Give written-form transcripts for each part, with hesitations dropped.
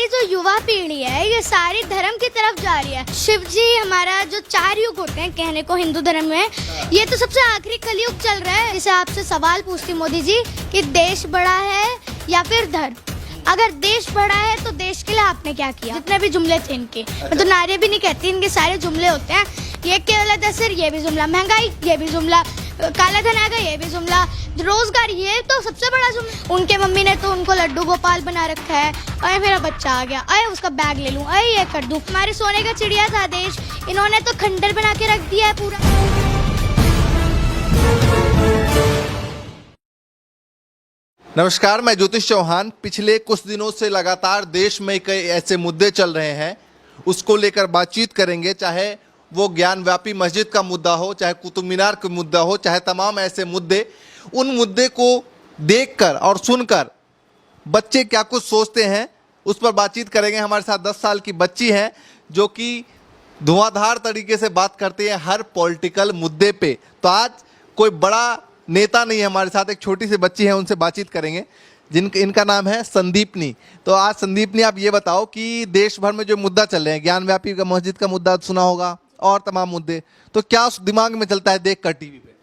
हमारी जो युवा पीढ़ी है ये सारी धर्म की तरफ जा रही है। शिव जी हमारा जो 4 युग होते हैं कहने को हिंदू धर्म में, ये तो सबसे आखिरी कलयुग चल रहा है। इसे आपसे सवाल पूछती मोदी जी कि देश बड़ा है या फिर धर्म? अगर देश बड़ा है तो देश के लिए आपने क्या किया? जितने भी जुमले थे इनके, मैं तो नारे भी नहीं कहती, इनके सारे जुमले होते हैं। ये केवल दसर, ये भी जुमला, महंगाई ये भी जुमला, काला धन आएगा ये भी जुमला, रोजगार ये तो सबसे बड़ा जुमला। उनके मम्मी ने तो उनको लड्डू गोपाल बना रखा है। अरे मेरा बच्चा आ गया, अरे उसका बैग ले लूं, अरे ये कर दूं। हमारे सोने का चिड़िया था देश, इन्होंने तो खंडर बना के रख दिया है पूरा। नमस्कार, मैं ज्योतिष चौहान। पिछले कुछ दिनों से लगातार देश में कई ऐसे मुद्दे चल रहे हैं, उसको लेकर बातचीत करेंगे। चाहे वो ज्ञान व्यापी मस्जिद का मुद्दा हो, चाहे कुतुब मीनार का मुद्दा हो, चाहे तमाम ऐसे मुद्दे, उन मुद्दे को देखकर और सुनकर बच्चे क्या कुछ सोचते हैं उस पर बातचीत करेंगे। हमारे साथ 10 साल की बच्ची है जो कि धुआंधार तरीके से बात करती है हर पॉलिटिकल मुद्दे पे। तो आज कोई बड़ा नेता नहीं है हमारे साथ, एक छोटी सी बच्ची है, उनसे बातचीत करेंगे। इनका नाम है संदीपनी। तो आज संदीपनी, आप ये बताओ कि देश भर में जो मुद्दा चल रहे हैं, ज्ञान व्यापी का मस्जिद का मुद्दा सुना होगा और तमाम मुद्दे, तो क्या दिमाग में चलता है देख कर टीवी पे?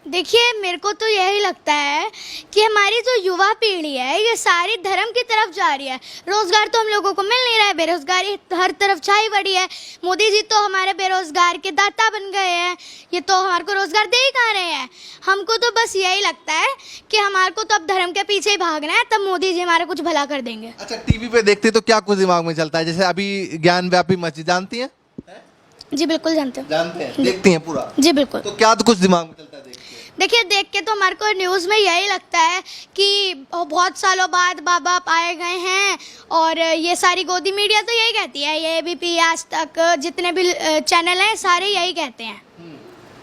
देखिए, मेरे को तो यही लगता है कि हमारी जो युवा पीढ़ी है ये सारी धर्म की तरफ जा रही है। रोजगार तो हम लोगों को मिल नहीं रहा है, बेरोजगारी हर तरफ छाई पड़ी है। मोदी जी तो हमारे बेरोजगार के दाता बन गए हैं, ये तो हमारे को रोजगार दे ही कहाँ रहे हैं। हमको तो बस यही लगता है कि हमारे को तो अब धर्म के पीछे ही भागना है, तब मोदी जी हमारा कुछ भला कर देंगे। अच्छा, टीवी पे देखते तो क्या कुछ दिमाग में चलता है? जैसे अभी ज्ञान व्यापी मस्जिद, जानती हैं? जी बिल्कुल जानते हैं। जानते हैं, देखती हैं पूरा? जी बिल्कुल। तो क्या तो कुछ दिमाग में चलता है देखिए, देख के तो हमारे को न्यूज़ में यही लगता है कि बहुत सालों बाद बाबा पाए गए हैं, और ये सारी गोदी मीडिया तो यही कहती है, ये एबीपी, आज तक, जितने भी चैनल हैं सारे यही कहते हैं।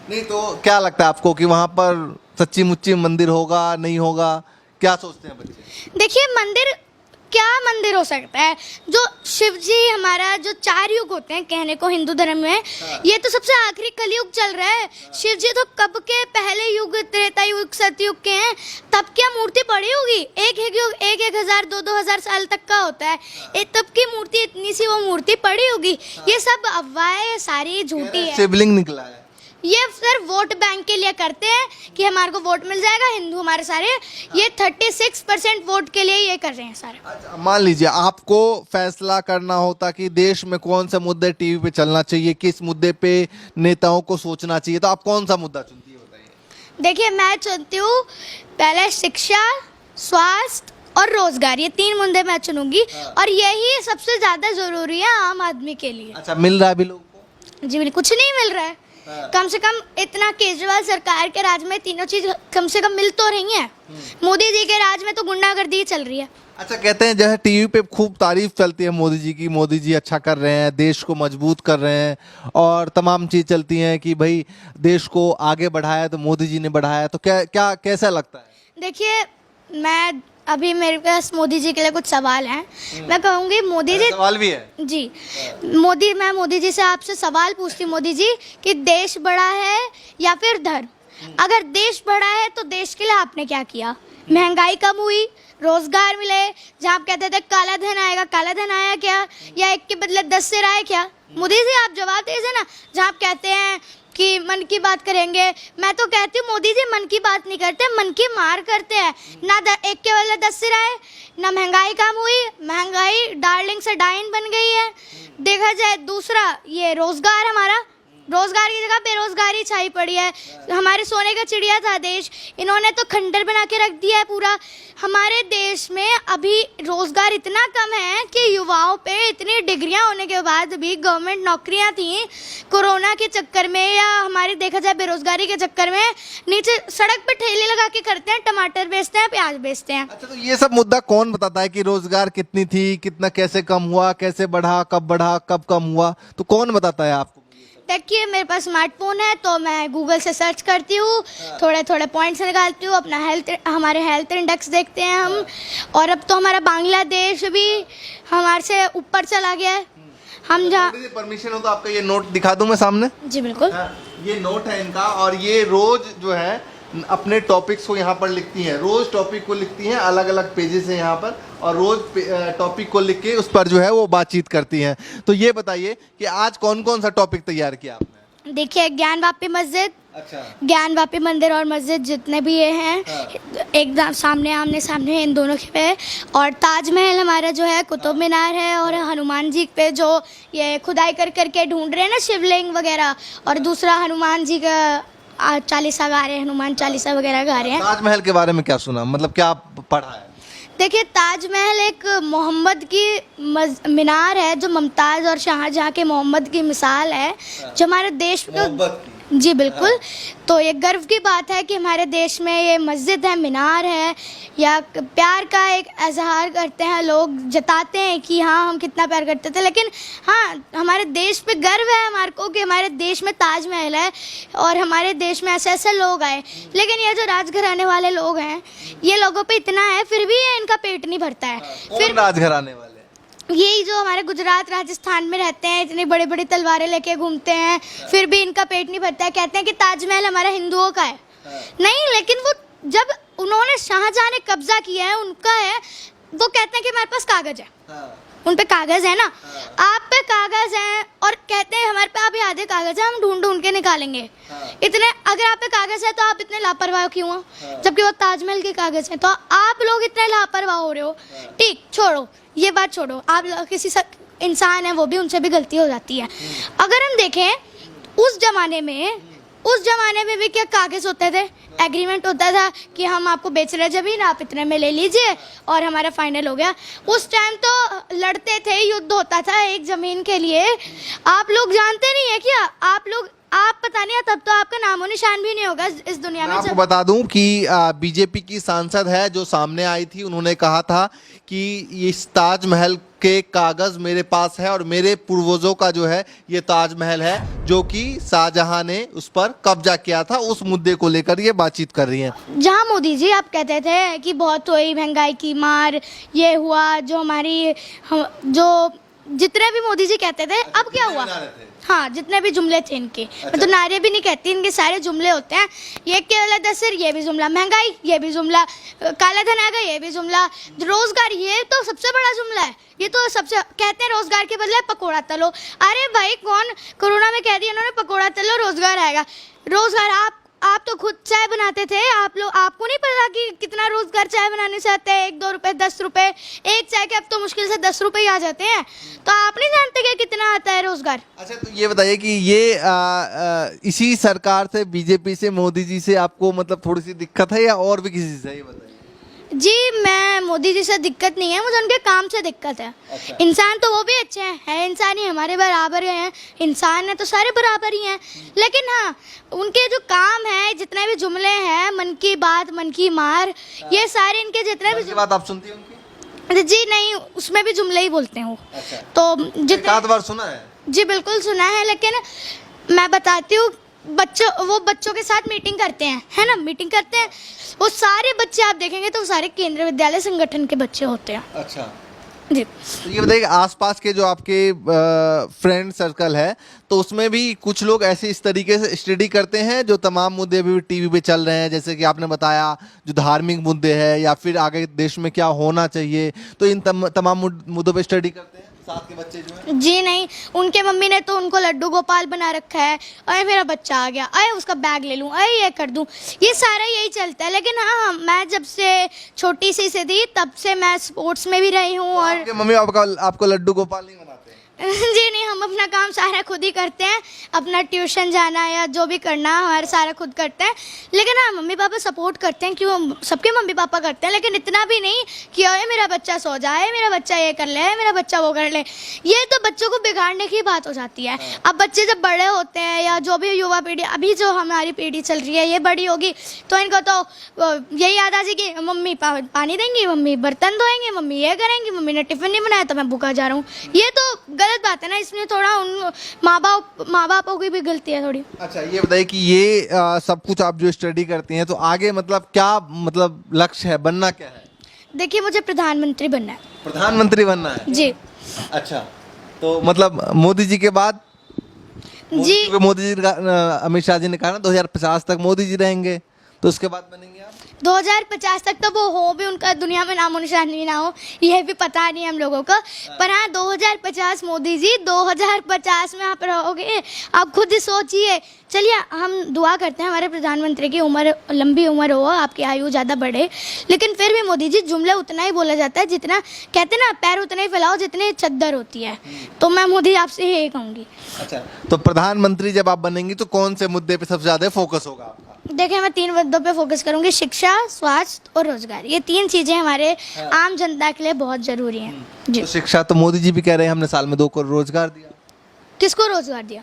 नहीं तो क्या लगता है आपको कि वहाँ पर सच्ची मुच्ची मंदिर होगा, नहीं होगा? क्या सोचते हैं बच्चे? देखिए, मंदिर हो सकता है? जो शिव जी हमारा जो 4 युग होते हैं कहने को हिंदू धर्म में, ये तो सबसे आखिरी कलयुग चल रहा है। शिव जी तो कब के पहले युग, त्रेता युग, सतयुग के हैं, तब क्या मूर्ति पड़ी होगी? एक युग 1,000 2,000 साल तक का होता है, तब की मूर्ति इतनी सी वो मूर्ति पड़ी होगी। ये सब अफवाहें सारी झूठी है। शिवलिंग निकला है, ये सिर्फ वोट बैंक के लिए करते हैं कि हमारे को वोट मिल जाएगा, हिंदू हमारे सारे, ये 36% वोट के लिए ये कर रहे हैं सारे। अच्छा, मान लीजिए आपको फैसला करना होता कि देश में कौन सा मुद्दे टीवी पे चलना चाहिए, किस मुद्दे पे नेताओं को सोचना चाहिए, तो आप कौन सा मुद्दा चुनती है, बताइए? देखिए, मैं चुनती हूँ पहले शिक्षा, स्वास्थ्य और रोजगार, ये 3 मुद्दे मैं चुनूंगी, और यही सबसे ज्यादा जरूरी है आम आदमी के लिए। अच्छा, मिल रहा है अभी लोगों को? जी कुछ नहीं मिल रहा है। कम से कम इतना केजरीवाल सरकार के राज में तीनों चीज कम से कम मिल तो रही हैं। मोदी जी के राज में तो गुंडागर्दी चल रही है। अच्छा, कहते हैं जैसे टीवी पे खूब तारीफ चलती है मोदी जी की, मोदी जी अच्छा कर रहे हैं, देश को मजबूत कर रहे हैं, और तमाम चीज चलती हैं कि भाई देश को आगे बढ़ाया तो मोदी जी ने बढ़ाया, तो क्या कैसा लगता है? देखिए, अभी मेरे पास मोदी जी के लिए कुछ सवाल हैं। मैं कहूँगी मोदी जी, सवाल भी है जी, मैं मोदी जी से आपसे सवाल पूछती हूँ मोदी जी कि देश बड़ा है या फिर धर्म? अगर देश बड़ा है तो देश के लिए आपने क्या किया? महंगाई कम हुई, रोजगार मिले, जहाँ आप कहते थे काला धन आएगा, काला धन आया क्या? या 1 के बदले 10 सिर आए क्या? मोदी जी आप जवाब दीजिए ना। जहाँ आप कहते हैं कि मन की बात करेंगे, मैं तो कहती हूँ मोदी जी मन की बात नहीं करते, मन की मार करते हैं। ना 1 के बदले 10 सिर आए, ना महंगाई कम हुई, महंगाई डार्लिंग से डाइन बन गई है। देखा जाए दूसरा, ये रोजगार, हमारा रोजगार की जगह बेरोजगारी छाई पड़ी है। हमारे सोने का चिड़िया था देश, इन्होंने तो खंडर बना के रख दिया है पूरा। हमारे देश में अभी रोजगार इतना कम है कि युवाओं पे इतनी डिग्रियां होने के बाद भी गवर्नमेंट नौकरियां थी, कोरोना के चक्कर में या हमारे देखा जाए बेरोजगारी के चक्कर में नीचे सड़क पे ठेले लगा के करते हैं, टमाटर बेचते हैं, प्याज बेचते हैं। अच्छा, तो ये सब मुद्दा कौन बताता है कि रोजगार कितनी थी, कितना, कैसे कम हुआ, कैसे बढ़ा, कब कम हुआ, तो कौन बताता है आपको? देखिए, मेरे पास स्मार्टफोन है तो मैं गूगल से सर्च करती हूँ, थोड़े पॉइंट्स निकालती हूँ, अपना हमारे हेल्थ इंडेक्स देखते हैं हम, और अब तो हमारा बांग्लादेश भी हमारे से ऊपर चला गया है। हम जहाँ, परमिशन हो तो आपका ये नोट दिखा दूं मैं सामने? जी बिल्कुल। ये नोट है इनका, और ये रोज जो है अपने टॉपिक्स को यहाँ पर लिखती हैं, रोज टॉपिक को लिखती हैं, अलग अलग पेजेस हैं यहाँ पर, और रोज टॉपिक को लिख के उस पर जो है वो बातचीत करती हैं। तो ये बताइए कि आज कौन कौन सा टॉपिक तैयार किया आपने? देखिए, ज्ञान वापी मस्जिद, अच्छा, ज्ञान वापी मंदिर और मस्जिद जितने भी ये हैं, एकदम सामने आमने सामने इन दोनों के पे, और ताजमहल हमारा जो है, कुतुब मीनार है, और हनुमान जी पे जो ये खुदाई कर करके ढूंढ रहे हैं ना शिवलिंग वगैरह, और दूसरा हनुमान जी का चालीसा गा रहे हैं, हनुमान चालीसा वगैरह गा रहे हैं। ताजमहल के बारे में क्या सुना, मतलब क्या पढ़ा है? देखिए, ताजमहल एक मोहम्मद की मीनार है, जो मुमताज़ और शाहजहाँ के मोहम्मद की मिसाल है, जो हमारे देश में, जी बिल्कुल। तो ये गर्व की बात है कि हमारे देश में ये मस्जिद है, मीनार है, या प्यार का एक इजहार करते हैं लोग, जताते हैं कि हाँ हम कितना प्यार करते थे। लेकिन हाँ, हमारे देश पे गर्व है हमारे को कि हमारे देश में ताजमहल है, और हमारे देश में ऐसे ऐसे लोग आए। लेकिन ये जो राजघराने वाले लोग हैं, ये लोगों पे इतना है, फिर भी ये इनका पेट नहीं भरता है। फिर राजघराने वाले यही जो हमारे गुजरात राजस्थान में रहते हैं, इतनी बड़ी बड़ी तलवारें लेके घूमते हैं, फिर भी इनका पेट नहीं भरता है। कहते हैं कि ताजमहल हमारा हिंदुओं का है। नहीं, लेकिन वो जब उन्होंने शाहजहां ने कब्जा किया है, उनका है, वो कहते हैं कि हमारे पास कागज है। उन पे कागज है ना, आप पे कागज है, और कहते हैं हमारे पे अभी आधे कागज है, हम ढूंढ ढूंढ के निकालेंगे। इतने अगर आप पे कागज है तो आप इतने लापरवाह क्यों हो, जबकि वो ताजमहल के कागज है, तो आप लोग इतने लापरवाह हो रहे हो। ठीक, छोड़ो ये बात, छोड़ो, आप किसी इंसान है, वो भी, उनसे भी गलती हो जाती है। अगर हम देखें उस जमाने में भी क्या कागज होते थे, एग्रीमेंट होता था कि हम आपको बेच रहे जमीन, आप इतने में ले लीजिए, और हमारा फाइनल हो गया। उस टाइम तो लड़ते थे, युद्ध होता था एक जमीन के लिए। आप लोग जानते नहीं है क्या? आप पता नहीं है, तब तो आपका नामो निशान भी नहीं होगा इस दुनिया में। आपको बता दूं कि बीजेपी की सांसद है जो सामने आई थी, उन्होंने कहा था कि इस ताजमहल के कागज मेरे पास है, और मेरे पूर्वजों का जो है ये ताजमहल है, जो कि शाहजहां ने उस पर कब्जा किया था। उस मुद्दे को लेकर ये बातचीत कर रही हैं। जहां मोदी जी आप कहते थे कि बहुत हुई महंगाई की मार, ये हुआ, जो हमारी जो जितने भी मोदी जी कहते थे, अब क्या हुआ? हाँ, जितने भी जुमले थे इनके, मैं तो नारे भी नहीं कहती, इनके सारे जुमले होते हैं। ये केवल दसर, ये भी जुमला, महंगाई ये भी जुमला, काला धन आ गया ये भी जुमला, रोजगार ये तो सबसे बड़ा जुमला है। ये तो सबसे कहते हैं रोजगार के बदले पकोड़ा तलो। अरे भाई, कौन कोरोना में कह दिया इन्होंने पकोड़ा तलो रोजगार आएगा? रोजगार आप तो खुद चाय बनाते थे, आपको नहीं पता कि कितना रोजगार चाय बनाने से आता है? 1-2 रुपए, 10 रुपए एक चाय के, अब तो मुश्किल से 10 रुपए ही आ जाते हैं। तो आप नहीं जानते कि कितना आता है रोजगार? अच्छा, तो ये बताइए कि ये इसी सरकार से, बीजेपी से, मोदी जी से आपको मतलब थोड़ी सी दिक्कत है, या और भी किसी से? ये बताइए। जी, मैं मोदी जी से दिक्कत नहीं है, मुझे उनके काम से दिक्कत है। अच्छा। इंसान तो वो भी अच्छे हैं, इंसान ही हमारे बराबर हैं, इंसान है तो सारे बराबर ही हैं। लेकिन हाँ, उनके जो काम है, जितने भी जुमले हैं, मन की बात, मन की मार, ये सारे इनके जितने भी बात आप सुनती हैं उनकी? जी नहीं, उसमें भी जुमले ही बोलते हैं वो। अच्छा। तो जितने बार सुना है? जी बिल्कुल सुना है, लेकिन मैं बताती हूँ, वो बच्चों के साथ मीटिंग करते हैं, है ना, मीटिंग करते हैं, वो सारे बच्चे आप देखेंगे तो सारे केंद्रीय विद्यालय संगठन के बच्चे होते हैं। अच्छा जी। तो ये बताइए, आसपास के जो आपके फ्रेंड सर्कल है, तो उसमें भी कुछ लोग ऐसे इस तरीके से स्टडी करते हैं जो तमाम मुद्दे भी टीवी पे चल रहे हैं, जैसे कि आपने बताया जो धार्मिक मुद्दे हैं, या फिर आगे देश में क्या होना चाहिए, तो इन तमाम मुद्दों पे स्टडी करते हैं साथ के बच्चे जो हैं? जी नहीं, उनके मम्मी ने तो उनको लड्डू गोपाल बना रखा है, अरे मेरा बच्चा आ गया, अरे उसका बैग ले लूँ, अरे ये कर दूँ, ये सारा यही चलता है। लेकिन हाँ, मैं जब से छोटी सी थी तब से मैं स्पोर्ट्स में भी रही हूँ। और आपके मम्मी पापा आपको लड्डू गोपाल नहीं बनाते? जी नहीं, हम अपना काम सारा खुद ही करते हैं, अपना ट्यूशन जाना या जो भी करना हमारा सारा खुद करते हैं। लेकिन हाँ, मम्मी पापा सपोर्ट करते हैं, क्यों, सबके मम्मी पापा करते हैं, लेकिन इतना भी नहीं कि अरे मेरा बच्चा सो जाए, मेरा बच्चा ये कर ले, मेरा बच्चा वो कर ले। ये तो बच्चों को बिगाड़ने की बात हो जाती है। अब बच्चे जब बड़े होते हैं, या जो भी युवा पीढ़ी, अभी जो हमारी पीढ़ी चल रही है, ये बड़ी होगी, तो इनको तो यही याद आ जाएगी, मम्मी पानी देंगी, मम्मी बर्तन धोएंगे, मम्मी ये करेंगी, मम्मी ने टिफिन नहीं बनाया तो मैं भूखा जा रहा हूँ। ये तो गलत बात है ना, इसमें थोड़ा उन माँ बापों की भी गलती है थोड़ी। अच्छा, ये बताइए कि ये सब कुछ आप जो स्टडी करती हैं, तो आगे मतलब क्या, मतलब लक्ष्य है, बनना क्या है? देखिए, मुझे प्रधानमंत्री बनना है। प्रधानमंत्री बनना है जी। अच्छा, तो मतलब मोदी जी के बाद? मोदी जी, अमित शाह जी ने कहा ना 2050 तक मोदी जी रहेंगे, तो उसके बाद बनेंगे आप? 2050 तक तो वो हो भी, उनका दुनिया में नामो निशान भी ना हो, यह भी पता नहीं हम लोगों को। पर हाँ, 2050 मोदी जी, 2050 में आप रहोगे, आप खुद ही सोचिए। चलिए हम दुआ करते हैं हमारे प्रधानमंत्री की उम्र, लंबी उम्र हो, आपकी आयु ज़्यादा बढ़े। लेकिन फिर भी मोदी जी, जुमले उतना ही बोला जाता है जितना, कहते ना, पैर उतने ही फैलाओ जितने चद्दर होती है। तो मैं मोदी आपसे यही कहूँगी। अच्छा, तो प्रधानमंत्री जब आप बनेंगी तो कौन से मुद्दे पे सबसे ज्यादा फोकस होगा आपका? देखिए, मैं 3 मुद्दों पे फोकस करूंगी: शिक्षा, स्वास्थ्य और रोजगार। ये 3 चीजें हमारे आम जनता के लिए बहुत जरूरी हैं जी। तो शिक्षा तो मोदी जी भी कह रहे हैं हमने साल में 2 करोड़ रोजगार दिया। किसको रोजगार दिया?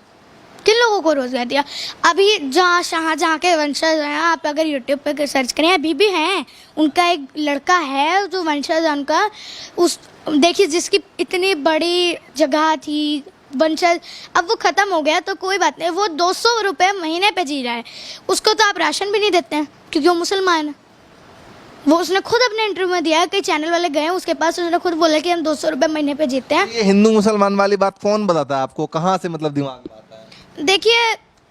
किन लोगों को रोजगार दिया? अभी जहाँ के वंशज हैं, आप अगर यूट्यूब पे सर्च करें, अभी भी हैं। उनका एक लड़का है जो वंशज है उनका, उस देखिए जिसकी इतनी बड़ी जगह थी वंशज, अब वो ख़त्म हो गया तो कोई बात नहीं, वो 200 रुपये महीने पे जी रहा है। उसको तो आप राशन भी नहीं देते हैं क्योंकि वो मुसलमान है। वो उसने खुद अपने इंटरव्यू में दिया है, कई चैनल वाले गए उसके पास, उसने खुद बोला कि हम 200 रुपये महीने पे जीते हैं। ये हिंदू मुसलमान वाली बात कौन बताता है आपको? कहाँ से मतलब दिमाग में आता है? देखिए,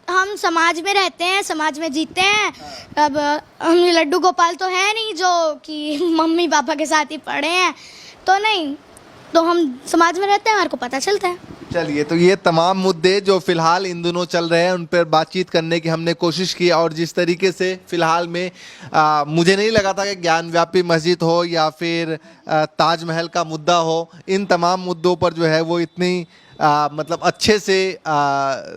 हम समाज में रहते हैं, समाज में जीते हैं। अब हम लड्डू गोपाल तो है नहीं जो कि मम्मी पापा के साथ ही पढ़े हैं, तो नहीं, तो हम समाज में रहते हैं, हमारे को पता चलता है। चलिए, तो ये तमाम मुद्दे जो फिलहाल इन दिनों चल रहे हैं उन पर बातचीत करने की हमने कोशिश की। और जिस तरीके से फिलहाल में मुझे नहीं लगा था कि ज्ञानव्यापी मस्जिद हो या फिर ताजमहल का मुद्दा हो, इन तमाम मुद्दों पर जो है वो इतनी मतलब अच्छे से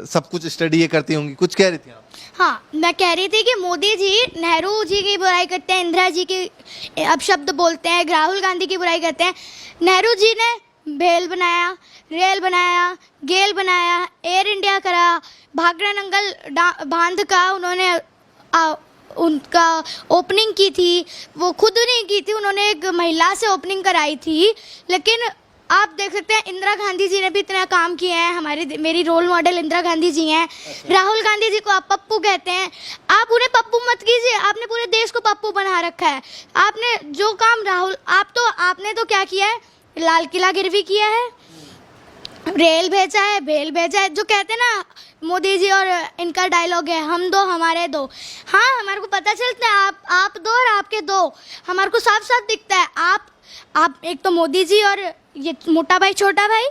सब कुछ स्टडी ये करती होंगी। कुछ कह रही थी आप? हाँ, मैं कह रही थी कि मोदी जी नेहरू जी की बुराई करते हैं, इंदिरा जी की अपशब्द बोलते हैं, राहुल गांधी की बुराई करते हैं। नेहरू जी ने भेल बनाया, रेल बनाया, गेल बनाया, एयर इंडिया करा, भाखड़ा नंगल बांध का उन्होंने उनका ओपनिंग की थी। वो खुद नहीं की थी, उन्होंने एक महिला से ओपनिंग कराई थी। लेकिन आप देख सकते हैं इंदिरा गांधी जी ने भी इतना काम किए हैं। मेरी रोल मॉडल इंदिरा गांधी जी हैं। राहुल गांधी जी को आप पप्पू कहते हैं, आप उन्हें पप्पू मत कीजिए, आपने पूरे देश को पप्पू बना रखा है। आपने जो काम आपने तो क्या किया है, लाल किला गिरवी किया है, रेल भेजा है, भेल भेजा है। जो कहते हैं ना मोदी जी, और इनका डायलॉग है, हम दो हमारे दो। हाँ, हमारे को पता चलता है, आप दो और आपके दो, हमारे को साफ साफ दिखता है। आप एक तो मोदी जी और ये मोटा भाई छोटा भाई,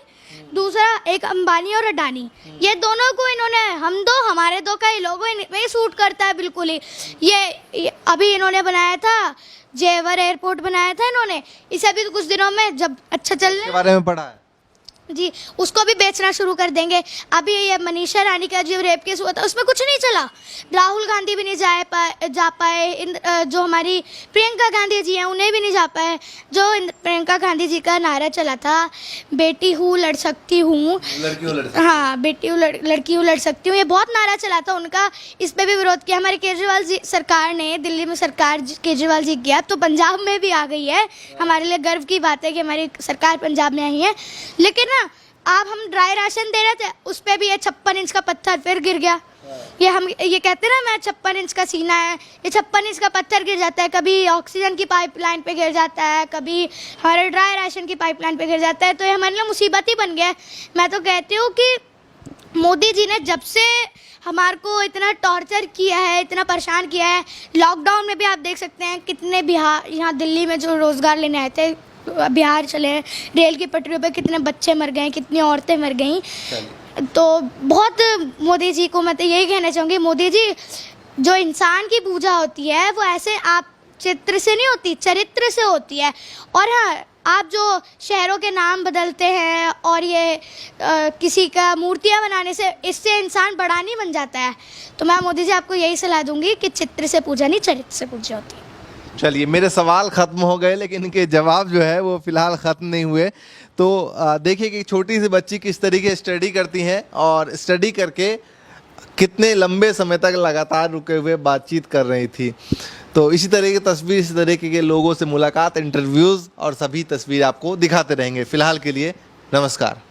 दूसरा एक अंबानी और अडानी, ये दोनों को इन्होंने हम दो हमारे दो का ही लोगो में सूट करता है बिल्कुल ही। ये अभी इन्होंने बनाया था, जेवर एयरपोर्ट बनाया था इन्होंने, इसे अभी तो कुछ दिनों में जब अच्छा चल रहा है, बारे में पढ़ा है जी, उसको भी बेचना शुरू कर देंगे। अभी ये मनीषा रानी का जो रेप केस हुआ था उसमें कुछ नहीं चला, राहुल गांधी भी नहीं जा पाए, जो हमारी प्रियंका गांधी जी हैं उन्हें भी नहीं जा पाए। जो प्रियंका गांधी जी का नारा चला था, बेटी हूँ लड़ सकती हूँ, हाँ, बेटी हूँ लड़की हूँ लड़ सकती हूँ, ये बहुत नारा चला था उनका। इस पर भी विरोध किया हमारी केजरीवाल जी सरकार ने। दिल्ली में सरकार केजरीवाल जी गया तो पंजाब में भी आ गई है। हमारे लिए गर्व की बात है कि हमारी सरकार पंजाब में आई है। लेकिन आप हम ड्राई राशन दे रहे थे, उस पे भी ये 56 इंच का पत्थर फिर गिर गया। ये कहते हैं ना, मैं 56 इंच का सीना है, ये 56 इंच का पत्थर गिर जाता है। कभी ऑक्सीजन की पाइपलाइन पे गिर जाता है, कभी हमारे ड्राई राशन की पाइपलाइन पे गिर जाता है। तो ये हमारे लिए मुसीबत ही बन गया है। मैं तो कहती हूँ कि मोदी जी ने जब से हमारे को इतना टॉर्चर किया है, इतना परेशान किया है, लॉकडाउन में भी आप देख सकते हैं कितने बिहार, यहाँ दिल्ली में जो रोज़गार लेने आए थे बिहार चले, रेल की पटरियों पे कितने बच्चे मर गए, कितनी औरतें मर गईं। तो बहुत मोदी जी को मैं तो यही कहना चाहूँगी, मोदी जी, जो इंसान की पूजा होती है वो ऐसे आप चित्र से नहीं होती, चरित्र से होती है। और हाँ, आप जो शहरों के नाम बदलते हैं और ये किसी का मूर्तियाँ बनाने से, इससे इंसान बड़ा नहीं बन जाता है। तो मैं मोदी जी आपको यही सलाह दूंगी कि चित्र से पूजा नहीं, चरित्र से पूजा होती है। चलिए, मेरे सवाल ख़त्म हो गए लेकिन इनके जवाब जो है वो फ़िलहाल ख़त्म नहीं हुए। तो देखिए कि छोटी सी बच्ची किस तरीके से स्टडी करती हैं और स्टडी करके कितने लंबे समय तक लगातार रुके हुए बातचीत कर रही थी। तो इसी तरह की तस्वीर, इसी तरीके के लोगों से मुलाकात, इंटरव्यूज़ और सभी तस्वीर आपको दिखाते रहेंगे। फ़िलहाल के लिए नमस्कार।